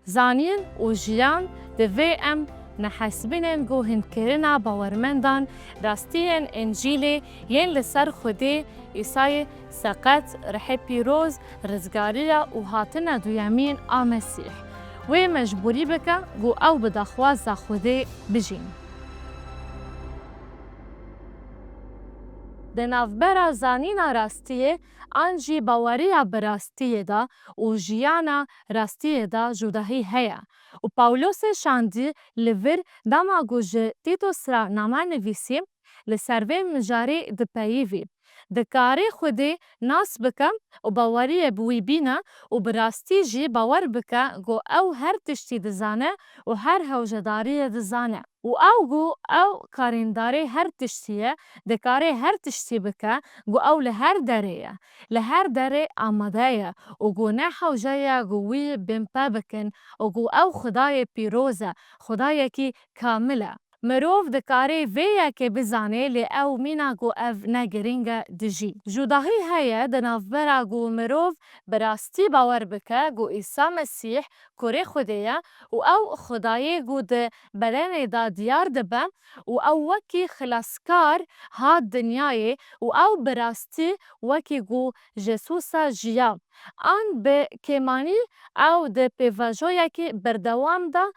زانین و جیان دوی نحسبینن گو هنکرنا باورمندان راستین انجیل ین لسر خودی ایسای سقط رح پیروز رزگاریا و هاتنا دویامین آمسیح و مجبوری بکا گو او بدخواز خودی بجین. د نافبرا زانینا راستیه آنجی باوریا براستیه دا و جیانا راستیه دا جودهی هیا. و پاولوس شاندی لور داما گوژه تیتوس را ناما نویسیم لسروه مجاری دپاییوی. دکاره خودی ناس بکم و باوری بوی بینا و براستی جی باور بکا گو او هر تشتی دزانه و هر هوجداری دزانه. و او گو او کارینداری هر تشتیه دکاره هر تشتی بکا گو او لهر دریه. لهر دری آمدهیه و گو نحوجه گوی بمپا بکن و گو او خدای پیروزه خدای کی کامله. مروف دکاره ویا که بزانه لی او مینا گو او نگرینگه دجی. جوداهی هیا دنافبرا گو مروف براستی باور بکه گو عیسی مسیح کره خودیه و او خدای گو ده بلن دا دیار دبه و او وکی خلاسکار هاد دنیای و او براستی وکی گو جسوسا جیا. آن به کمانی او ده پیواجویا که بردوام دا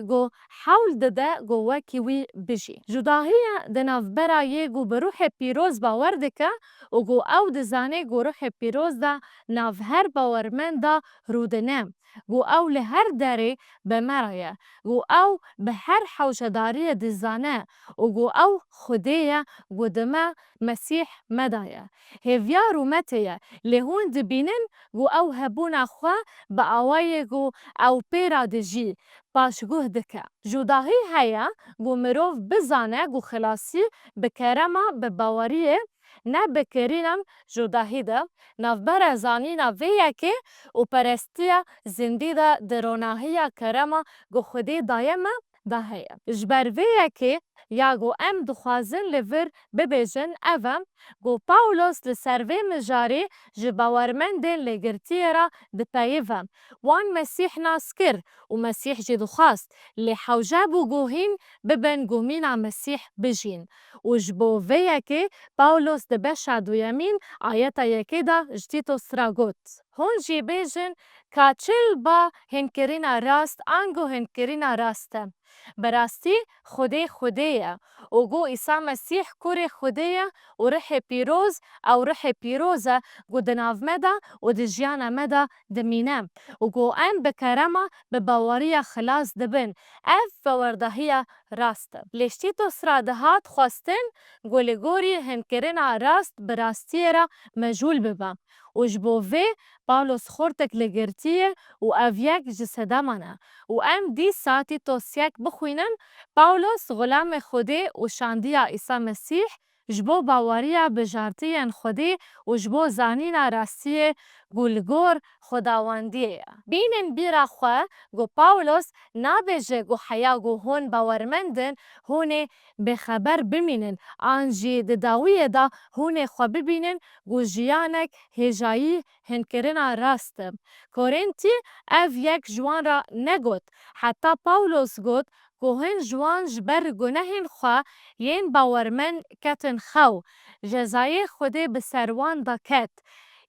گو حول دده گو وکی وی بجی. جداهی دنافبرا گو بروح پیروز باور دکه و گو او دزانه گو روح پیروز دا ناف هر باورمن دا رودنم. گو او لهر داری بمرایه. گو او به هر حوشداری دزانه و گو او خودیه گو دمه مسیح مدایه. هفیا رومتیه لهون دبینن گو او هبون خواه با آوای گو او پیرا دجی پاشگوه دکه. جوداهی هیا گو مروف بزانه گو خلاصی بکرما بباوریه نه بکرینم جوداهی ده نافبر زانینا ویه که و پرستیا زندی ده دروناهی کرما گو خودی دایمه ده هیا. جبر ویه که یا گو دخوازن لور ببیجن اوم گو پاولوس لسروه مجاری جباورمن دین لگرتیه را دپاییوم. وان مسیح ناس کر و مسیح جی دخواست لی حوجه بو گوهین ببن گومین مسیح بجین. و جبو ویه که پاولوس دبشا دویمین آیتا یکی دا جتیتوس را گوت. هون جی بیجن که چل با هنکرین راست آنگو هنکرین راسته. براستی خودیه و گو عیسی مسیح کور خودیه و روح پیروز او روح پیروزه گو دناف مده و دجیان مده دمینه و گو بکرمه بباوری خلاص دبن اف باوردهی راسته. لیشتیتوس را دهات خواستن گو لگوری هنکرین راست براستی را مجول ببه. و جبو وی پاولوس خورتک لگرتیه و اویک جسده منه و دی ساعتی توسیک بخوینن پاولوس غلام خودی و شاندیا عیسی مسیح جبو باوریا بجارتین خودی و جبو زانین راستیه گلگور خداوندیه. بینن بیرا خواه گو پاولوس نابجه گو حیا گو هون باورمندن هونه بخبر بمینن آنجی داویه دا هونه خواه ببینن گو جیانک هجایی هنکرین راستم. کورنتی او یک جوان را نگوت حتی پاولوس گوت گو هن جوان جبر گناهین خواه ین باورمن کتن خو جزای خودی بسروان دا کت.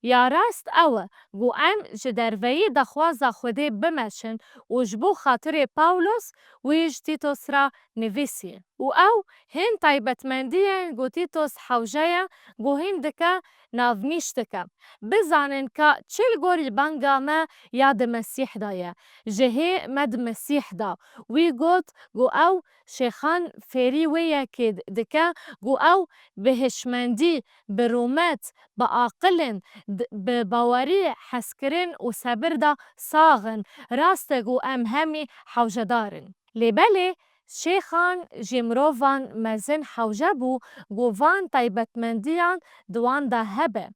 یا راست اوه گو جدروی دا خوازا خودی بمشن و جبو خاطر پاولوس ویج تیتوس را نویسی. و او هن تایبتمندین گو تیتوس حوجه گو هن دکا نافنیشتکه. بزانن که چل گوری بانگا ما یاد مسیح دایه. جهه مد مسیح دا. وی گوت گو او شیخان فیری ویه که دکه گو او بهشمندی برومت با عاقلن بباوری حسکرین و صبر دا ساغن راست گو همی حوجه دارن. لیباله شیخان جمروفان مزن حوجه بو گو وان تایبتمندیان دوان دا هبه.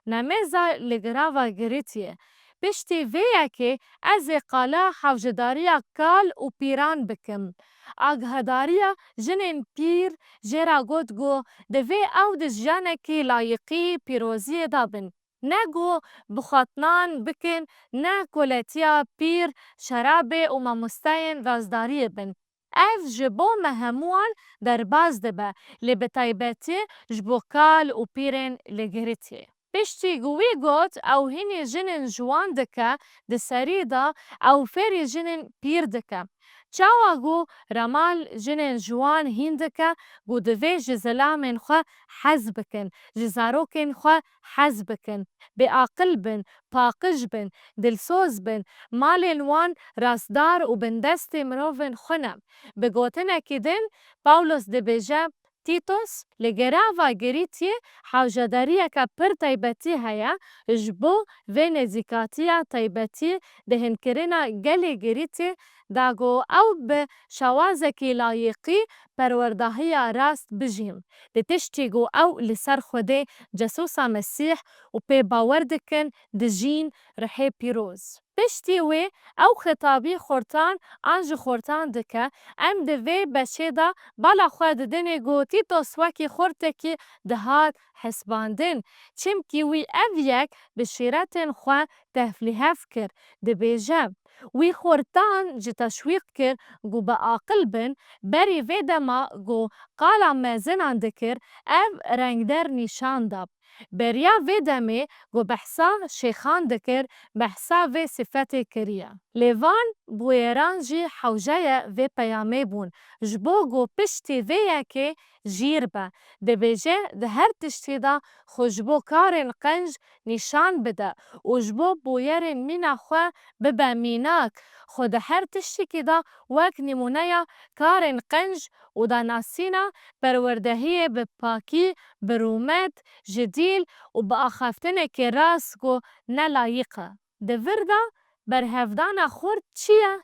نمیزا لگراوا گریتیه. پشتی ویه که از قالا حوجداریا کال و پیران بکم. آگهداریا جنین پیر جرا گوت گو دوی او دز جانکی لایقی پیروزی دابن. ناگو بخاتنان بکن نه کولتیا پیر شرابه و مامستاین رازداری بن. اف جبو مهموان در باز دبه لی بتایبتی جبو کال و پیرن لگریتی. پشتی گوی گوت او هینی جنن جوان دکه ده سریدا او فری جنن پیر دکه. چاوا گو رمال جنن جوان هیندکه گو دوی جزلامن خو حز بکن. جزاروکن خو حز بکن. بی عاقل بن، پاقش بن، دلسوز بن، مالین وان راسدار و بندست مروفن خونم. بگوتن اکیدن پاولوس ده بیجه تیتوس لگراوا گریتی حوجداریه که پر تایبتی هیا جبو و نزیکاتیا تایبتی ده هنکرنا گلی گریتی داگو او به شوازکی لایقی پروردهی راست بجیم. ده تشتیگو او لسر خوده جاسوسا مسیح و پی باوردکن ده جین رحی پیروز. پشتی وی او خطابی خورتان انج خورتان دکه ام دوی بچه دا بالا خواه دنه گو تیتوس وکی خورتکی دهات حسباندن. چیم کی وی او یک بشیرتن خواه تفلیحف کر ده بیجه. وی خورتان جی تشویق کر گو با عاقل بن بری ویده ما گو قالا مزنان دکر او رنگدر نشان داب. بریا ویده می گو بحثا شیخان دکر بحثا و صفت کریا. لیوان بویران جی حوجه و پیامه بون. جبو گو پشتی ویه که جیر با. ده بیجه ده هر تشتی دا خوشبو کارن قنج نشان بده و جبو بویرن مینا خواه ببه میناک خود هر تشتی که دا وک نمونه کارن قنج و دا ناسینا پروردهی به پاکی برومت جدیل و با آخافتن که راست گو نلایقه. ده ورده بر هفدان خورد چیه؟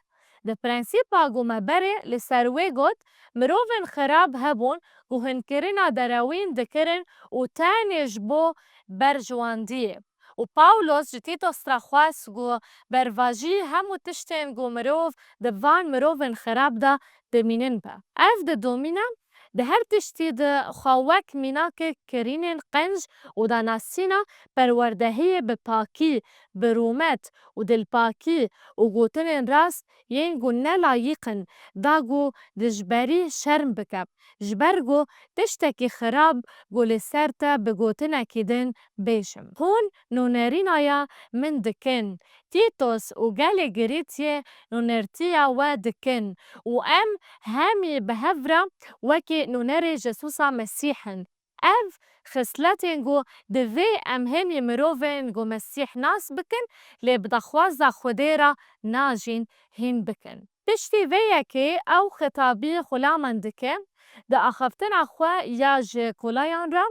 ده پرنسیپا گو مبره لسروی گوت مروفن خراب هبون گو هنکرنا دراوین دکرن و تانیش بو برجواندیه. و پاولوس جتیتو استراخواس گو برواجی همو تشتین گو مروف ده وان مروفن خراب ده دمینن با. اف ده دومینم ده هر تشتی ده خواهک میناک کرینن قنج و ده ناسینا پروردهی به پاکی برومت و دل پاکی و گوتنن راست ین گو نلایقن دا گو دجبری شرم بکب. جبرگو تشتکی خراب گو لسر تا بگوتن اکیدن بیشم. هون نونرین آیا من دکن. تیتوس و گل گریتیه نونرتیا و دکن. و ام همی بهفره وکی نونر جسوسا مسیحن. اف خسلتین گو دوی ام همی مروفن گو مسیح ناس بکن لی بدخوازا خودیرا ناجین هین بکن. پشتی ویه که او خطابی خلامن دکن ده آخفتن اخواه یا جه کلایان را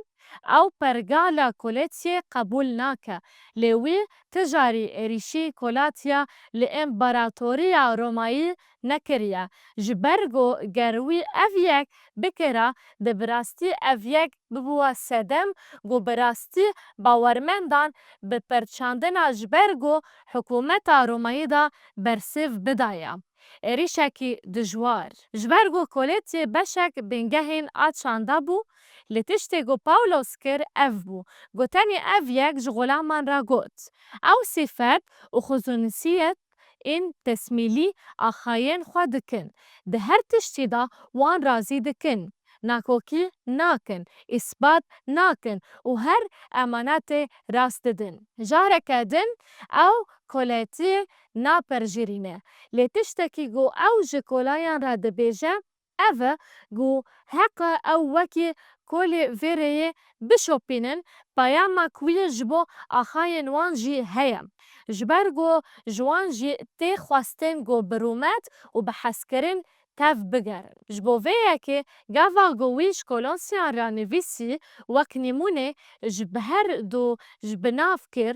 او پرگالا کولتیه قبول ناکه لیوی تجاری اریشی کولاتیا لی امبراتوریا رومایی نکریه. جبرگو گروی اویک بکره ده براستی اویک ببوا سدم گو براستی باورمندان بپرچاندن جبرگو حکومت رومایی دا برسیف بدایا. اریشکی دجوار. جبرگو کولتی بشک بنگهین آتشانده بو لتشتی گو پاولوس کر اف بو. گو تانی اف یک جغلامان را گوت. او صفت و خزونسیت این تسمیلی آخاین خواه دکن. ده هر تشتی دا وان رازی دکن. ناکوکی ناکن. اثبات ناکن. و هر امانت راست دن. جارک دن او کولیتی ناپرجیرینه. لتشتکی گو او جکولایان را دبیجه اوه گو حق او وکی کولی ویره بشوپینن پایاما کوی جبو آخاین وان جی هیم. جبرگو جوان جی تی خواستن گو برومت و بحسکرین تف بگرن. جبو ویه که گاوا گویش کولانسیان را نویسی وک نمونه جبهر دو جبناف کر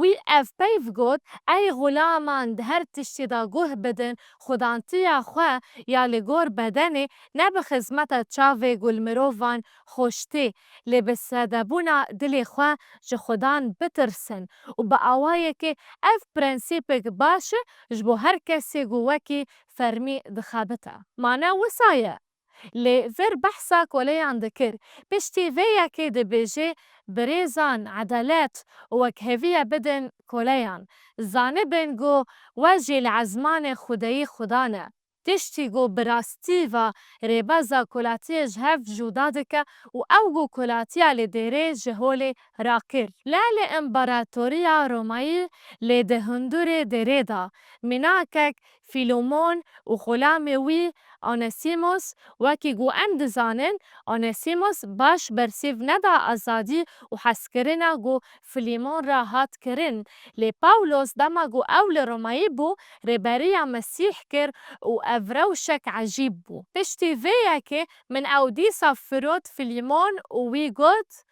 وی اف پیف گود ای غلامان ده هر تشتی دا گوه بدن خودانتیا خواه یا لگور بدنه نه به خزمت چاوه گل مروفان خوشتی لی بسدبونا دلی خواه جه خودان بترسن و با آوائه که اف پرنسیپک باشه جبو هر کسی گووکی فرمی دخابتا. معنی وسایه لی فر بحثا کولیان دکر پشتی ویه که ده بیجه بريزان عدالات وكهفية بدن كوليان زانبن جو وجه العزمان خدایی خدانه تشتی گو براستی و ریبازا کلاتی جهف جودادکه و او گو کلاتی لدیره جهول راکر. لال امبراطوریا رومایی لدهندور دیره دا مناکک فیلومون و غلام وی آنسیموس وکی گو ام دزانن آنسیموس باش برسیو ندا آزادی و حسکرنا گو فیلیمون را هات کرن. لی پاولوس دما گو اول رومایی بو ربریا مسیح کر و افروشك عجيب بو تشتي فياكي من اوديسا فرود فيليمون وي قوت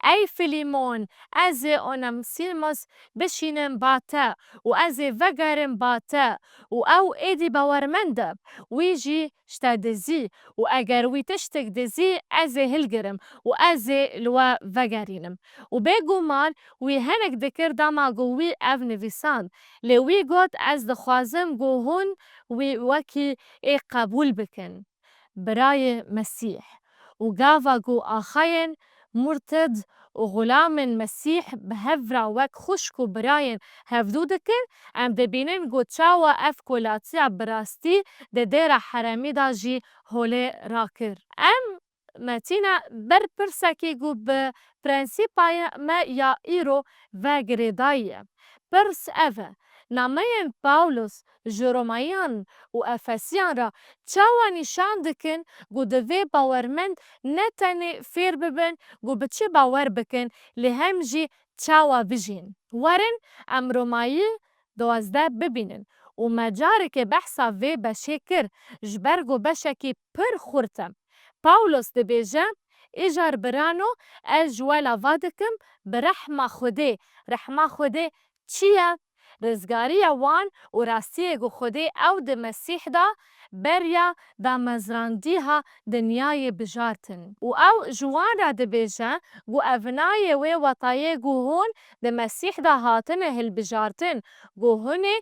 اي فيليمون ازي اونمسيموس بشينن باتا وازي فقرن باتا و او ايدي باورمندب ويجي شتا دزي و اگر وي تشتك دزي ازي هلقرم و ازي لوا فقرينم و بيقو مال وي هنك دكر داما قوي اف نفيسان لي وي قوت از دخوازم قو هون وي وكي اي قبول بكن براي مسيح وقافا قو آخين مرتد وغلام مسيح بهفرا وك خشكو براين هفدو دكن ام دبينن قو تشاوا اف كولاتيا براستي ديرا حرامي دا جي هولي راكر ام ماتينا بر برساكي قو برنسيبايا ما يا ايرو فاقريدايا برس افا نامين باولوس جرومايان و افسيان را تشاوا نشان دكن قو دوي باورمند نتاني فير ببن قو بتشي باور بكن لهم جي تشاوا بجين ورن ام رومايي دوازده ببينن و مجارك بحثا في بشكر جبرگو بشكي پر خورتم باولوس دبيجا إجار برانو أجوالا فادكم برحمة خدي رحمة خدي چيا رزگاریا وان و راستیه گو خودی او د مسیح دا بریا دا مزراندی ها دنیای بجارتن و او جوان را دبیجه گو اونای وی وطایه گو هون د مسیح دا هاتنه هل بجارتن گو هونه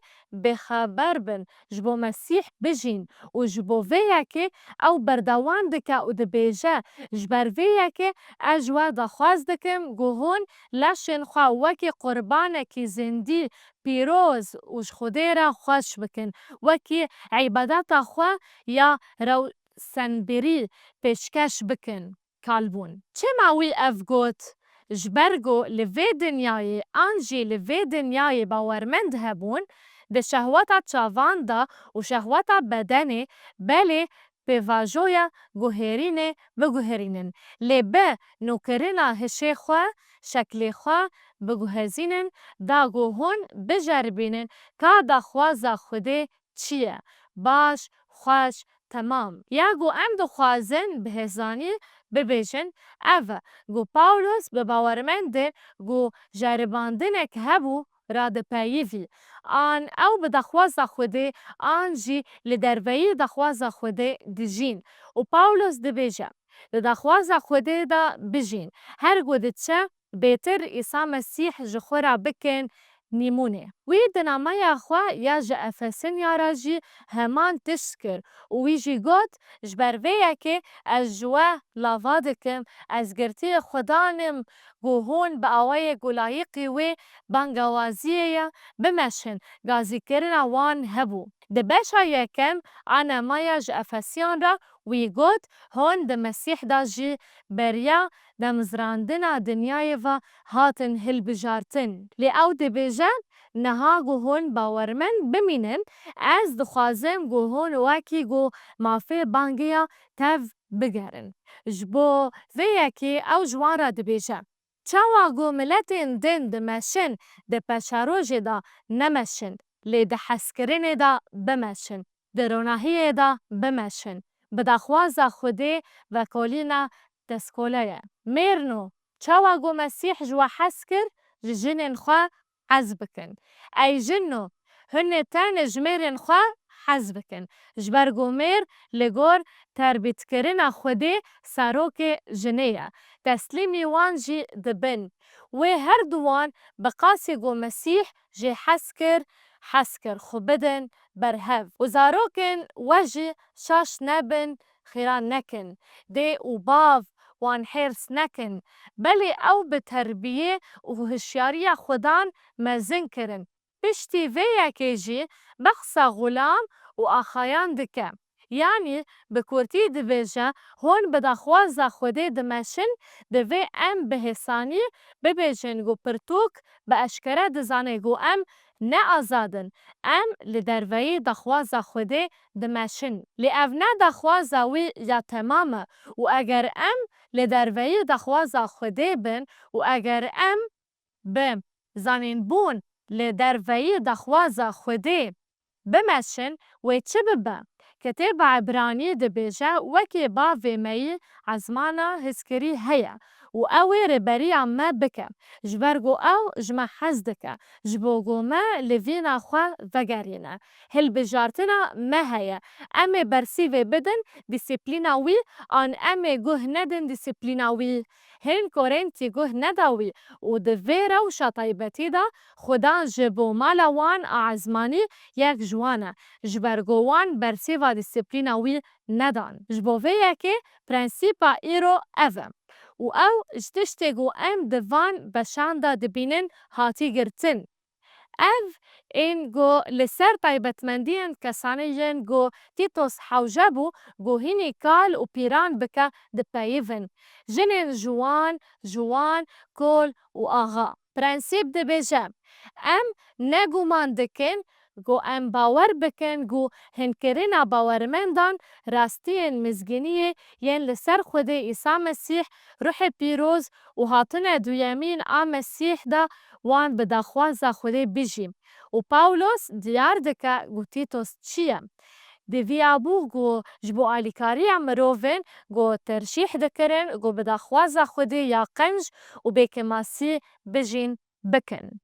بخبر بن جبو مسیح بجین و جبو ویه که او بردوان دکه و دبیجه جبر ویه که اجوا دا خواز دکم گو هون لشن خواه وکی قربانه کی زندی پیروز وش خودی را خوش بکن وکی عبادت خوا یا رو سنبری پیشکش بکن کالبون چه ماوی افگوت جبرگو لوی دنیای آنجی لوی دنیای باورمند هبون ده شهوتا چاواندا و شهوتا بدنی بله به واجویا گوهرینه و گوهرینن لبه نوکرنا هشه خوا شکل خوا بگوهزینن دا گوهون بجربینن که دا خوازا خوده چیه باش خوش تمام یا گو ام دو خوازن بهزانی ببیشن اوه گو پاولوس به باورمنده گو جرباندنک هبو را د پیوی آن او به دخوازا خوده آن جی لدروی دخوازا خوده دجین و پاولوس دبیجه دخوازا خوده دا بجین هر گوده چه بيتر إيسا مسيح جخورا بكن نيموني ويدنا ما ياخوا ياجا أفسن ياراجي همان تشكر ويجي قد جبروياكي أجوا لافادكم أزگرتي خدانم قوهون بأوايا قلايقي وي بانقوازية بمشن غازي كرنا وان هبو دباشا يكم أنا ما ياجا أفسيان را ويقود هون د مسيح دا جي بريا د مزراندنا دنیای و هاتن هل بجارتن لی او دی بیجن نها گو هون باورمن بمینن از دخوازم گو هون واکی گو مافی بانگیا تف بگرن جبو ویکی او جوان را دی بیجن چاوا گو ملتین دن دمشن د پشاروج دا نمشن لی د حسکرین دا بمشن د روناهی دا بمشن بدخوازا خودی و کلینا تسکوله میرنو چاوا گو مسیح جوا حسکر جنن خوا حزبکن ای جنو هنه تن جمیرن خوا حزبکن جبرگو میر لگور تربیت کرنا خودی ساروک جنیه تسلیمی وان جی دبن و هر دوان بقاسی گو مسیح جی حسکر خوبدن برهف و زاروکن وجه شاش نبن خیران نکن دی و باو وان حرص نکن بلی او به تربیه و هشیاری خودان مزن کرن. پشتی وی یکیجی بخصا غلام و آخایان دکه. یعنی به کورتی دویجه هون به دخواز خوده دمشن دوی ام به حسانی ببیجن گو پرتوک به اشکره دزانه گو ام نه آزادن ام لدروی دخواز خوده دمشن لی او نه دخواز وی یا تمامه و اگر ام لدروی دخواز خوده بن و اگر ام به زانین بون لدروی دخواز خوده بمشن و چه ببه كتاب عبراني دبيجا وكي بافي مي عزمانا هسكري هيا و اوي ربري عما بكا جبرغو او جما حزدكا جبوغو ما لفينا خوا وگرينا هل بجارتنا ما هيا امي برسيوي بدن ديسيبليناوي ان امي گوه ندن ديسيبليناوي هن كورنتي گوه نداوي و دفيرا و شطايبتي دا خدا جبو مالاوان عزماني يك جوانا جبرگوان برسیوا دیسپلینا وی ندان. جبوه که پرنسیپا ایرو اوه. و او جتشتگو ام دوان بشاندا دبینن هاتی گرتن. او این گو لسر طایبتمندین کسانی جن گو تیتوس حوجبو گو هینی کال و پیران بکا دپاییون. جنین جوان کول و آغا. پرنسیپ دبیجه. ام نگو من دکن گو ام باور بکن گو هنکرین باورمندان راستین مزگینی ین لسر خود عیسی مسیح روح پیروز و هاتن دویمین مسیح دا وان بدخواز خود بیجیم. و پاولوس دیار دکا گو تیتوس چیه؟ دیوی ابو گو جبو آلیکاری مروفن گو ترشیح دکرن گو بدخواز خود یا قنج و بیک ماسی بجین بکن.